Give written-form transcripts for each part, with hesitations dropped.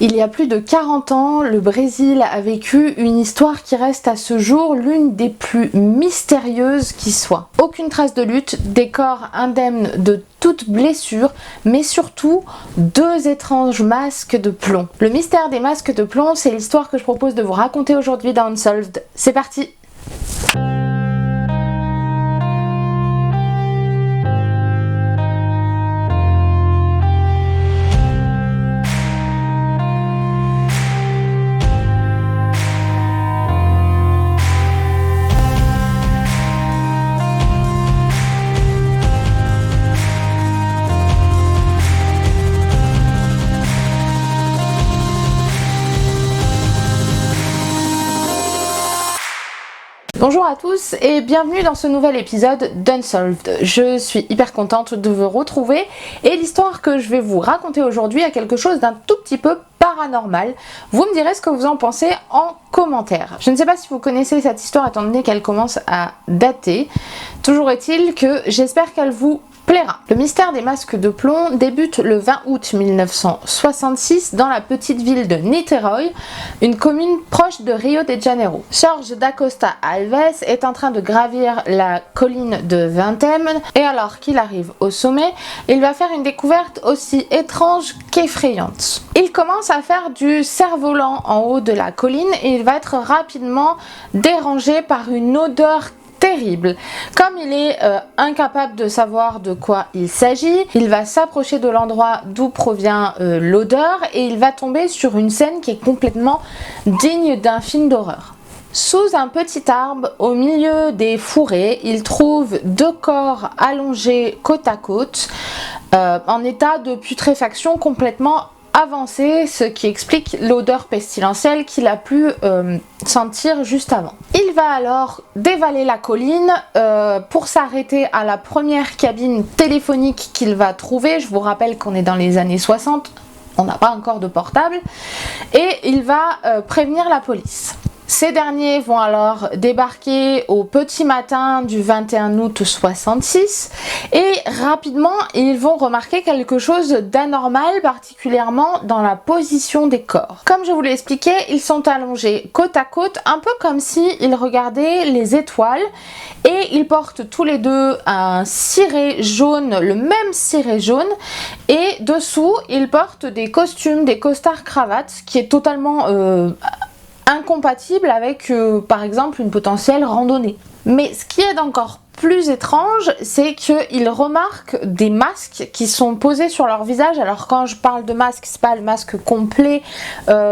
Il y a plus de 40 ans, le Brésil a vécu une histoire qui reste à ce jour l'une des plus mystérieuses qui soit. Aucune trace de lutte, des corps indemnes de toute blessure, mais surtout 2 étranges masques de plomb. Le mystère des masques de plomb, c'est l'histoire que je propose de vous raconter aujourd'hui dans Unsolved. C'est parti! Bonjour à tous et bienvenue dans ce nouvel épisode d'Unsolved. Je suis hyper contente de vous retrouver et l'histoire que je vais vous raconter aujourd'hui a quelque chose d'un tout petit peu paranormal. Vous me direz ce que vous en pensez en commentaire. Je ne sais pas si vous connaissez cette histoire étant donné qu'elle commence à dater. Toujours est-il que j'espère qu'elle vous plaira. Le mystère des masques de plomb débute le 20 août 1966 dans la petite ville de Niterói, une commune proche de Rio de Janeiro. Jorge da Costa Alves est en train de gravir la colline de Vintém et alors qu'il arrive au sommet, il va faire une découverte aussi étrange qu'effrayante. Il commence à faire du cerf-volant en haut de la colline et il va être rapidement dérangé par une odeur terrible. Comme il est incapable de savoir de quoi il s'agit, il va s'approcher de l'endroit d'où provient l'odeur et il va tomber sur une scène qui est complètement digne d'un film d'horreur. Sous un petit arbre, au milieu des fourrés, il trouve 2 corps allongés côte à côte, en état de putréfaction complètement avancé, ce qui explique l'odeur pestilentielle qu'il a pu sentir juste avant. Il va alors dévaler la colline pour s'arrêter à la première cabine téléphonique qu'il va trouver. Je vous rappelle qu'on est dans les années 60, on n'a pas encore de portable, et il va prévenir la police. Ces derniers vont alors débarquer au petit matin du 21 août 66 et rapidement ils vont remarquer quelque chose d'anormal, particulièrement dans la position des corps. Comme je vous l'ai expliqué, ils sont allongés côte à côte, un peu comme s'ils regardaient les étoiles, et ils portent tous les deux un ciré jaune, le même ciré jaune, et dessous ils portent des costumes, des costards cravates, qui est totalement incompatible avec par exemple une potentielle randonnée. Mais ce qui est encore plus étrange, c'est qu'ils remarquent des masques qui sont posés sur leur visage. Alors quand je parle de masque, c'est pas le masque complet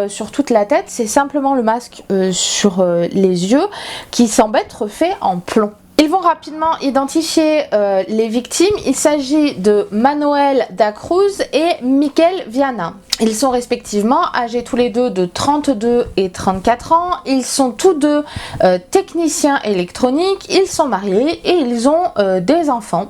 sur toute la tête, c'est simplement le masque sur les yeux qui semble être fait en plomb. Ils vont rapidement identifier les victimes. Il s'agit de Manuel da Cruz et Miquel Viana. Ils sont respectivement âgés tous les deux de 32 et 34 ans. Ils sont tous deux techniciens électroniques. Ils sont mariés et ils ont des enfants.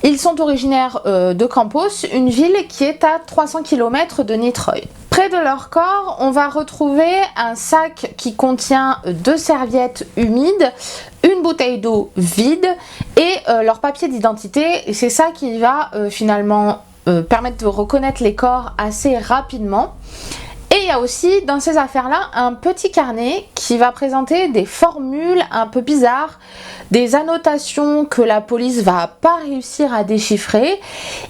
Ils sont originaires de Campos, une ville qui est à 300 km de Niterói. Près de leur corps, on va retrouver un sac qui contient 2 serviettes humides, une bouteille d'eau vide et leur papier d'identité. C'est ça qui va finalement permettre de reconnaître les corps assez rapidement. Et il y a aussi dans ces affaires-là un petit carnet qui va présenter des formules un peu bizarres, des annotations que la police va pas réussir à déchiffrer.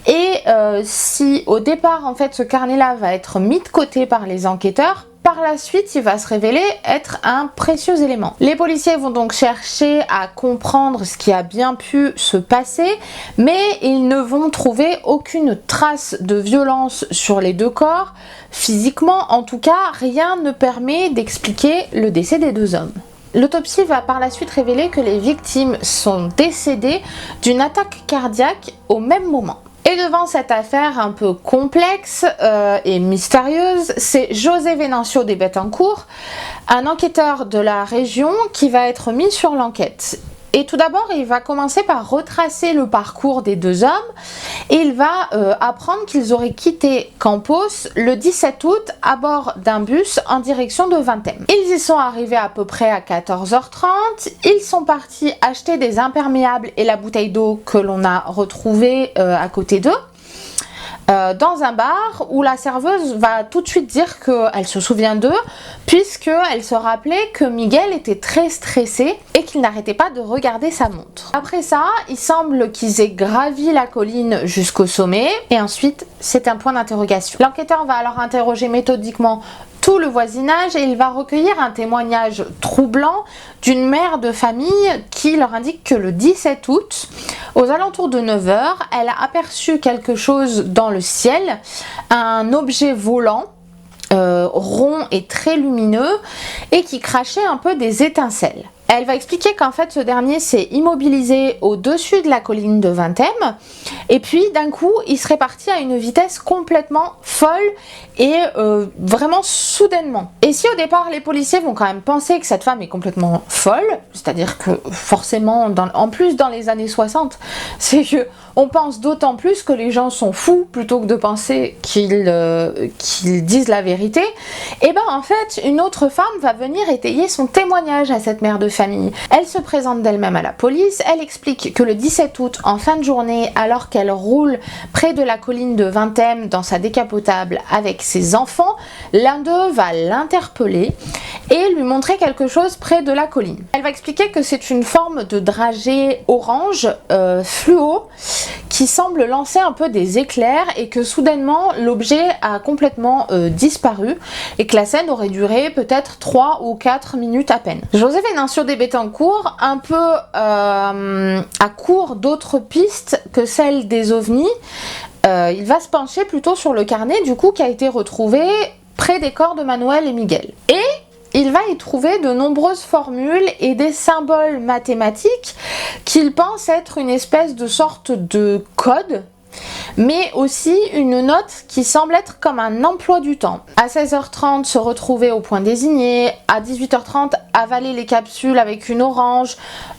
Et si au départ en fait ce carnet-là va être mis de côté par les enquêteurs, par la suite, il va se révéler être un précieux élément. Les policiers vont donc chercher à comprendre ce qui a bien pu se passer, mais ils ne vont trouver aucune trace de violence sur les 2 corps. Physiquement, en tout cas, rien ne permet d'expliquer le décès des 2 hommes. L'autopsie va par la suite révéler que les victimes sont décédées d'une attaque cardiaque au même moment. Et devant cette affaire un peu complexe et mystérieuse, c'est José Venancio de Betancourt, un enquêteur de la région, qui va être mis sur l'enquête. Et tout d'abord, il va commencer par retracer le parcours des 2 hommes et il va apprendre qu'ils auraient quitté Campos le 17 août à bord d'un bus en direction de Vintém. Ils y sont arrivés à peu près à 14h30, ils sont partis acheter des imperméables et la bouteille d'eau que l'on a retrouvée à côté d'eux. dans un bar où la serveuse va tout de suite dire qu'elle se souvient d'eux, puisqu'elle se rappelait que Miguel était très stressé et qu'il n'arrêtait pas de regarder sa montre. Après ça, il semble qu'ils aient gravi la colline jusqu'au sommet, et ensuite c'est un point d'interrogation. L'enquêteur va alors interroger méthodiquement tout le voisinage et il va recueillir un témoignage troublant d'une mère de famille qui leur indique que le 17 août, aux alentours de 9 h, elle a aperçu quelque chose dans le ciel, un objet volant, rond et très lumineux, et qui crachait un peu des étincelles. Elle va expliquer qu'en fait ce dernier s'est immobilisé au-dessus de la colline de Vintem et puis d'un coup il serait parti à une vitesse complètement folle et vraiment soudainement. Et si au départ les policiers vont quand même penser que cette femme est complètement folle, c'est-à-dire que forcément en plus dans les années 60, c'est que on pense d'autant plus que les gens sont fous plutôt que de penser qu'ils disent la vérité, et ben en fait une autre femme va venir étayer son témoignage à cette mère de famille. Elle se présente d'elle-même à la police, elle explique que le 17 août en fin de journée, alors qu'elle roule près de la colline de Vintem dans sa décapotable avec ses enfants, l'un d'eux va l'interpeller et lui montrer quelque chose près de la colline. Elle va expliquer que c'est une forme de dragée orange fluo qui semble lancer un peu des éclairs et que soudainement l'objet a complètement disparu et que la scène aurait duré peut-être 3 ou 4 minutes à peine. José Venancio de Betancourt, un peu à court d'autres pistes que celles des ovnis, il va se pencher plutôt sur le carnet du coup qui a été retrouvé près des corps de Manuel et Miguel. Et il va y trouver de nombreuses formules et des symboles mathématiques qu'il pense être une espèce de sorte de code, mais aussi une note qui semble être comme un emploi du temps. À 16h30, se retrouver au point désigné, à 18h30, avaler les capsules avec une orange,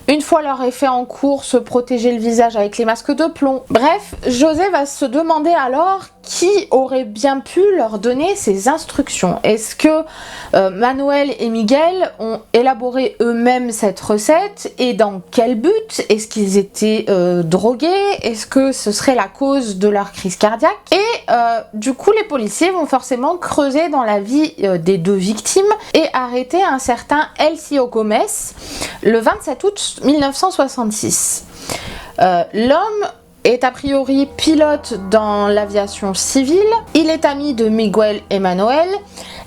une fois leur effet en cours, se protéger le visage avec les masques de plomb. Bref, José va se demander alors qui aurait bien pu leur donner ces instructions. Est-ce que Manuel et Miguel ont élaboré eux-mêmes cette recette et dans quel but? Est-ce qu'ils étaient drogués? Est-ce que ce serait la cause de leur crise cardiaque? Et du coup, les policiers vont forcément creuser dans la vie des deux victimes et arrêter un certain Elcio Gomez le 27 août 1966. L'homme est a priori pilote dans l'aviation civile, il est ami de Miguel et Manuel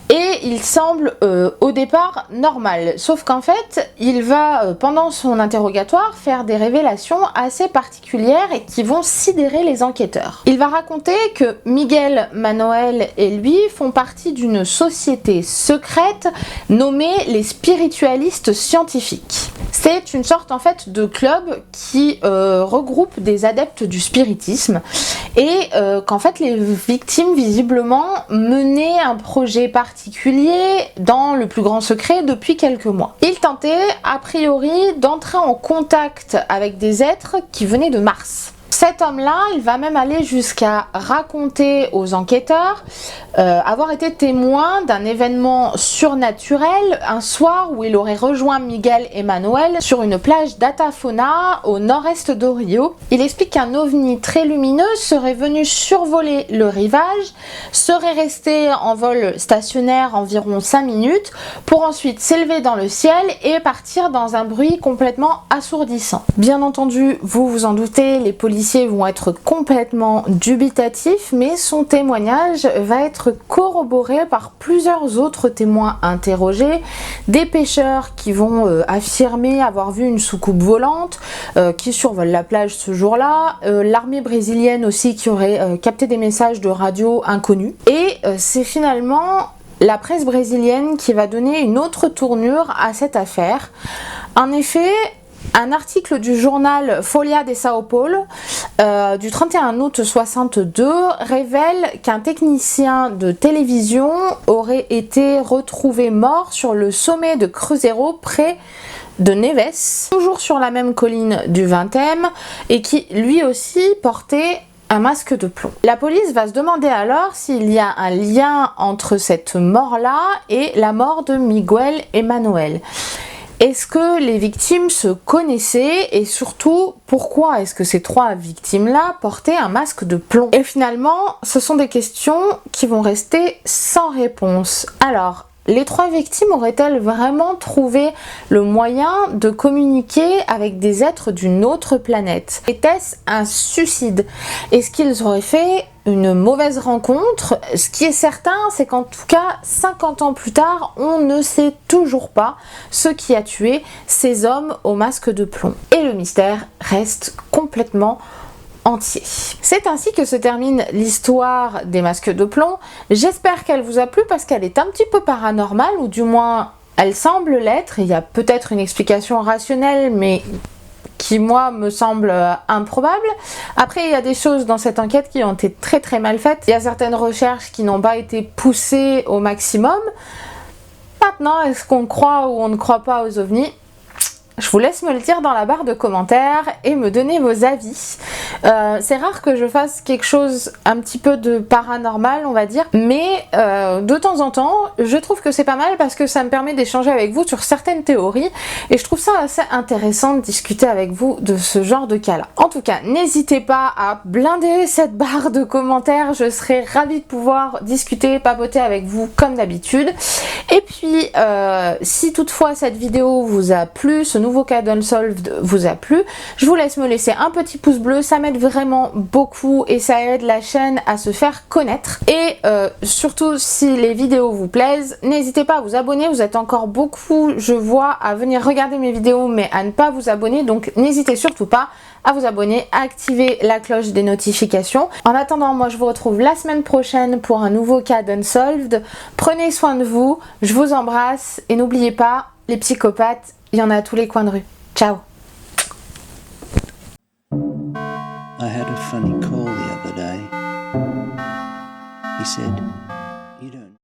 et il semble au départ normal, sauf qu'en fait il va pendant son interrogatoire faire des révélations assez particulières et qui vont sidérer les enquêteurs. Il va raconter que Miguel, Manuel et lui font partie d'une société secrète nommée les spiritualistes scientifiques. C'est une sorte en fait de club qui regroupe des adeptes du spiritisme et qu'en fait les victimes visiblement menaient un projet particulier dans le plus grand secret depuis quelques mois. Ils tentaient a priori d'entrer en contact avec des êtres qui venaient de Mars. Cet homme-là, il va même aller jusqu'à raconter aux enquêteurs avoir été témoin d'un événement surnaturel un soir où il aurait rejoint Miguel et Manuel sur une plage d'Atafona au nord-est de Rio. Il explique qu'un ovni très lumineux serait venu survoler le rivage, serait resté en vol stationnaire environ 5 minutes pour ensuite s'élever dans le ciel et partir dans un bruit complètement assourdissant. Bien entendu, vous vous en doutez, les policiers vont être complètement dubitatifs, mais son témoignage va être corroboré par plusieurs autres témoins interrogés, des pêcheurs qui vont affirmer avoir vu une soucoupe volante qui survole la plage ce jour-là, l'armée brésilienne aussi qui aurait capté des messages de radio inconnus, et c'est finalement la presse brésilienne qui va donner une autre tournure à cette affaire. En effet, un article du journal Folha de São Paulo du 31 août 62 révèle qu'un technicien de télévision aurait été retrouvé mort sur le sommet de Cruzeiro près de Neves, toujours sur la même colline du Vintem, et qui lui aussi portait un masque de plomb. La police va se demander alors s'il y a un lien entre cette mort-là et la mort de Miguel et Manuel. Est-ce que les victimes se connaissaient et surtout pourquoi est-ce que ces 3 victimes-là portaient un masque de plomb? Et finalement, ce sont des questions qui vont rester sans réponse. Alors, les 3 victimes auraient-elles vraiment trouvé le moyen de communiquer avec des êtres d'une autre planète? Était-ce un suicide? Est-ce qu'ils auraient fait une mauvaise rencontre? Ce qui est certain, c'est qu'en tout cas, 50 ans plus tard, on ne sait toujours pas ce qui a tué ces hommes au masque de plomb. Et le mystère reste complètement entier. C'est ainsi que se termine l'histoire des masques de plomb. J'espère qu'elle vous a plu parce qu'elle est un petit peu paranormale, ou du moins elle semble l'être. Il y a peut-être une explication rationnelle, mais qui moi me semble improbable. Après, il y a des choses dans cette enquête qui ont été très très mal faites. Il y a certaines recherches qui n'ont pas été poussées au maximum. Maintenant, est-ce qu'on croit ou on ne croit pas aux ovnis? Je vous laisse me le dire dans la barre de commentaires et me donner vos avis. C'est rare que je fasse quelque chose un petit peu de paranormal, on va dire, mais de temps en temps, je trouve que c'est pas mal parce que ça me permet d'échanger avec vous sur certaines théories et je trouve ça assez intéressant de discuter avec vous de ce genre de cas-là. En tout cas, n'hésitez pas à blinder cette barre de commentaires, je serai ravie de pouvoir discuter, papoter avec vous comme d'habitude. Et puis, si toutefois cette vidéo vous a plu, ce nouveau cas d'Unsolved vous a plu, je vous laisse me laisser un petit pouce bleu, ça m'aide vraiment beaucoup et ça aide la chaîne à se faire connaître. Et surtout, si les vidéos vous plaisent, n'hésitez pas à vous abonner, vous êtes encore beaucoup, je vois, à venir regarder mes vidéos mais à ne pas vous abonner, donc n'hésitez surtout pas à vous abonner, à activer la cloche des notifications. En attendant, moi je vous retrouve la semaine prochaine pour un nouveau cas d'Unsolved. Prenez soin de vous, je vous embrasse et n'oubliez pas, les psychopathes, il y en a à tous les coins de rue. Ciao. I had a funny call the other day. He said,